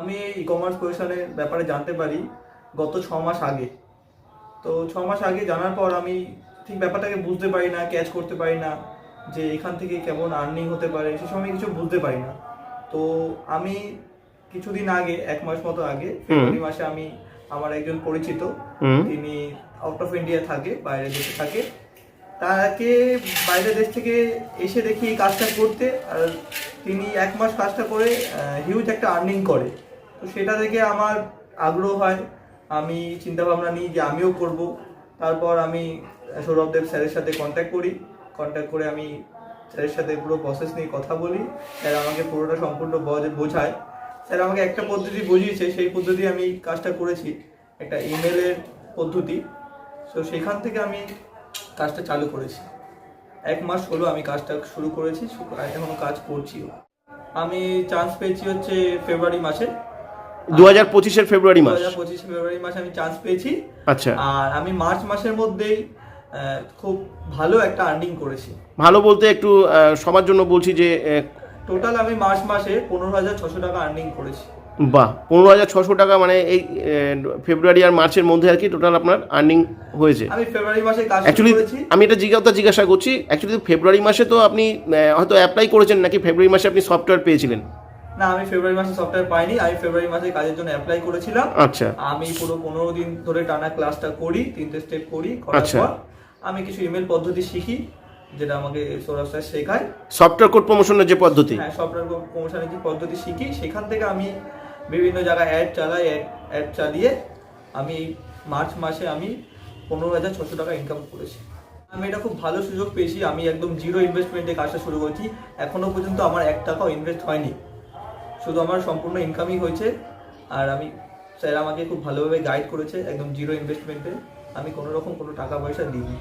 আমি এই ই-কমার্স প্রফেশনের ব্যাপারে জানতে পারি গত 6 মাস আগে। তো 6 মাস আগে জানার পর আমি ঠিক ব্যাপারটাকে বুঝতে পারি না, ক্যাচ করতে পারি না যে এখান থেকে কেমন আর্নিং হতে পারে, সে সময় কিছু বুঝতে পারি না। তো আমি কিছুদিন আগে, 1 মাস মতো আগে, ফেব্রুয়ারি মাসে আমি আমার একজন পরিচিত, তিনি আউট অফ ইন্ডিয়া থাকে, বাইরের দেশে থাকে, তাকে বাইরের দেশ থেকে এসে দেখি এই কাজটা করতে, আর তিনি 1 মাস কাজটা করে হিউজ একটা আর্নিং করে। তো সেটা দেখে আমার আগ্রহ হয়, আমি চিন্তা ভাবনা নিই যে আমিও করব। তারপর আমি সৌরভ দেব স্যারের সাথে কন্ট্যাক্ট করে আমি স্যারের সাথে পুরো প্রসেস নিয়ে কথা বলি। স্যার আমাকে পুরোটা সম্পূর্ণ বোঝায়। স্যার আমাকে একটা পদ্ধতি বুঝিয়েছে, সেই পদ্ধতি আমি কাজটা করেছি, একটা ইমেলের পদ্ধতি। তো সেখান থেকে আমি কাজটা চালু করেছি। 1 মাস হলো আমি কাজটা শুরু করেছি, এখনো কাজ করছিও। আমি চান্স পেয়েছি হচ্ছে ফেব্রুয়ারি মাসে, 2025-এর ফেব্রুয়ারি মাস। 2025 ফেব্রুয়ারি মাসে আমি চান্স পেয়েছি। আচ্ছা, আর আমি মার্চ মাসের মধ্যেই খুব ভালো একটা আর্নিং করেছি। ভালো বলতে একটু সবার জন্য বলছি যে টোটাল আমি মার্চ মাসে 15,600 টাকা আর্নিং করেছি। বাহ, 15,600 টাকা, মানে এই ফেব্রুয়ারি আর মার্চের মধ্যে আর কি টোটাল আপনার আর্নিং হয়েছে। আমি ফেব্রুয়ারি মাসে কাজ অ্যাকচুয়ালি করেছি। আমি এটা জিজ্ঞাসা করছি, অ্যাকচুয়ালি ফেব্রুয়ারি মাসে তো আপনি হয়তো অ্যাপ্লাই করেছেন, নাকি ফেব্রুয়ারি মাসে আপনি সফটওয়্যার পেয়েছিলেন? না, আমি ফেব্রুয়ারি মাসে সফটওয়্যার পাইনি, আমি ফেব্রুয়ারি মাসে কাজের জন্য অ্যাপ্লাই করেছিলাম। আচ্ছা, আমি পুরো 15 দিন ধরে টানা ক্লাসটা করি, 3টে স্টেপ করি, করার পর আমি কিছু ইমেল পদ্ধতি শিখি, যেটা আমাকে সৌরভ স্যার শেখায়। সফটওয়্যার কোড প্রমোশনের যে পদ্ধতি, হ্যাঁ, সফটওয়্যার প্রমোশনের যে পদ্ধতি শিখি, সেখান থেকে আমি বিভিন্ন জায়গায় অ্যাড চালাই, অ্যাড চালিয়ে আমি মার্চ মাসে আমি 15,600 টাকা ইনকাম করেছি। আমি এটা খুব ভালো সুযোগ পেয়েছি, আমি একদম জিরো ইনভেস্টমেন্টে কাজটা শুরু করেছি। এখনো পর্যন্ত আমার 1 টাকাও ইনভেস্ট হয়নি, শুধু আমার সম্পূর্ণ ইনকামই হয়েছে। আর স্যার আমাকে খুব ভালোভাবে গাইড করেছে, একদম জিরো ইনভেস্টমেন্টে, আমি কোনো রকম কোনো টাকা পয়সা দিইনি।